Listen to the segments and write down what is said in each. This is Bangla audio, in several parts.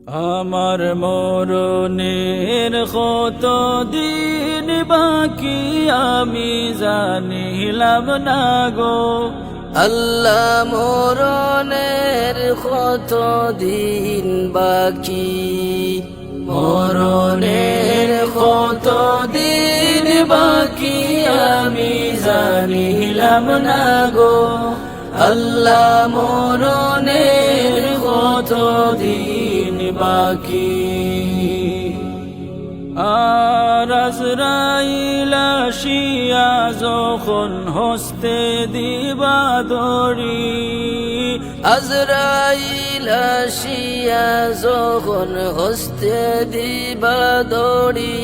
আমার মরণের কত দিন বাকি আমি জানিলাম না গো। আল্লাহ মরণের কত দিন বাকি, মরণের কত দিন বাকি আমি জানিলাম না গো। আল্লাহ মরণের কত দিন বাকি। আর আজরাইল আসিয়া যখন হস্তে দিবা দড়ি, আজরাইল আসিয়া যখন হস্তে দিবা দড়ি,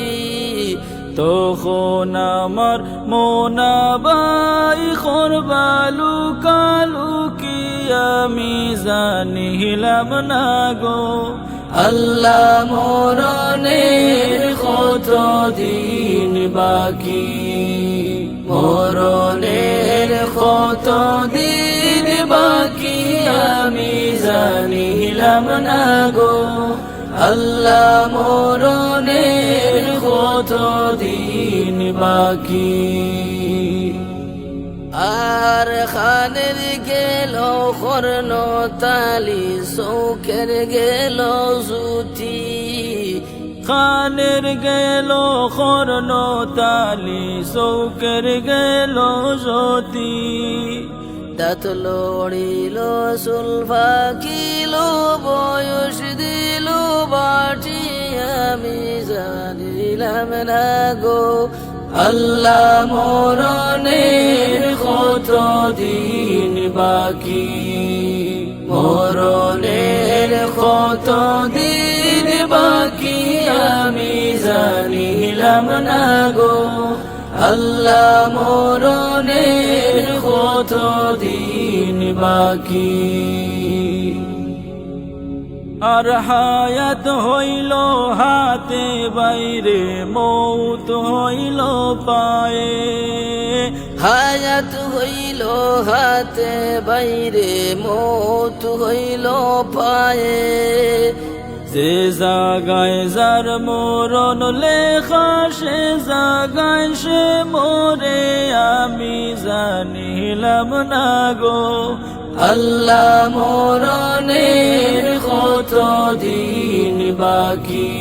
তখন আমার মোনাবাই করবালু কালু কি আমি জানিলাম না গো। আল্লাহ মরণের কত দিন বাকি, মরণের কত দিন বাকি আমি জানিলাম না গো। আল্লাহ মরণের কত দিন বাকি। আর খানের গেল কর্ণ তালি, চৌকের গেল জুতি, খানের গেল কর্ণ তালি, চৌকের গেল জ্যোতি, দাঁত লড়িল চুল ফাঁকিল বয়স দিল বাটি আমি জানিলাম না গো। আল্লাহ মরণের কত দিন বাকি, মরণের কত দিন বাকি আমি জানিলাম না গো। আল্লাহ মরণের কত দিন বাকি। আর হায়াত হইল হাতে বাইরে, মৌত হইল পায়ে, হায়াত হইল হাতে বাইরে, মৌত হইল পায়ে, যে জাগায় যার মরণ লেখা সে জাগায় সে মরে আমি জানিলাম না গো। আল্লাহ মরণের কত দিন বাকি,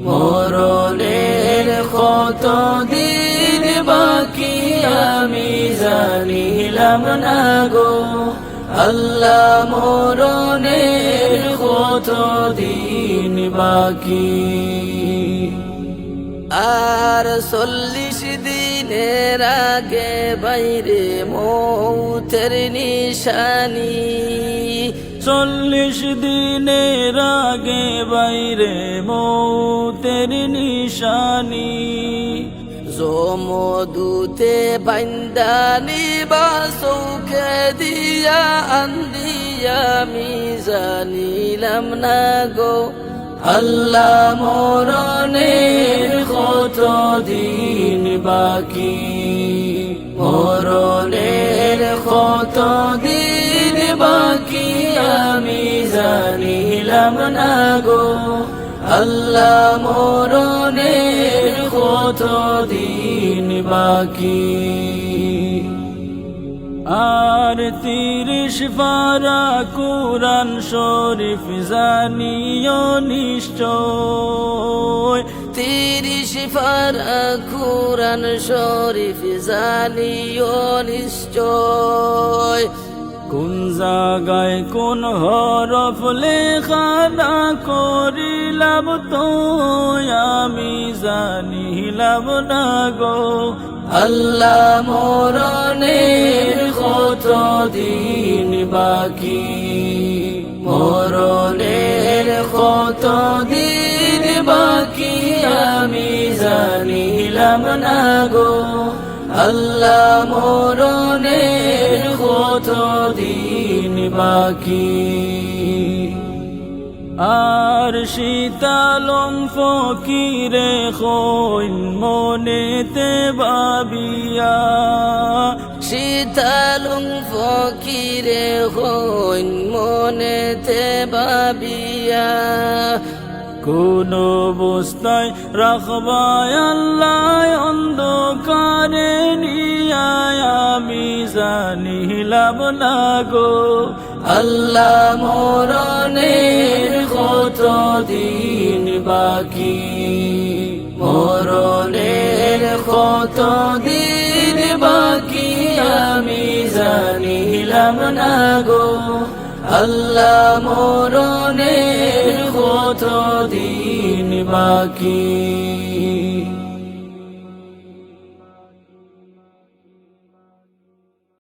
মরণের কত দিন বাকি আমি জানিলাম না গো। আল্লাহ মরণের কত দিন বাকি। আর 40 দিনের আগে বাইরে মৌতের নিশানি, 40 দিনের আগে বাইরে মৌতের নিশানি, জমদূতে বান্দানি বা চৌকে দিয়া আন্দিয়া আমি জানিলাম না গো। আল্লাহ মরণের কত দিন বাকি, মরণের কত দিন বাকি আমি জানিলাম না গো। আল্লাহ মরণের কত দিন বাকি। আর 30 পারা কুরআন শরীফ জানিও নিশ্চয়, 30 পারা কুরআন শরীফ জানিও নিশ্চয়, কোন জাগায় কোন হরফ লেখা না করিলাম তো আমি জানিলাম না গো। আল্লাহ মরণের কত দিন বাকি, মরণের কত দিন বাকি আমি জানিলাম না গো। আল্লাহ মরণের কত দিন বাকি। আর শীতালং ফকিরে হইন মনেতে ভাবিয়া, শীতলং ফকিরে হইন মনেতে ভাবিয়া কোন অবস্থায় রাখবায় আল্লাহ অন্ধকারে নিয়া আমি জানিলাম না গো আল্লাহ মরণের কত দিন বাকি মরণের কত দিন বাকি আমি জানিলাম না গো আল্লাহ মরণের কত দিন বাকি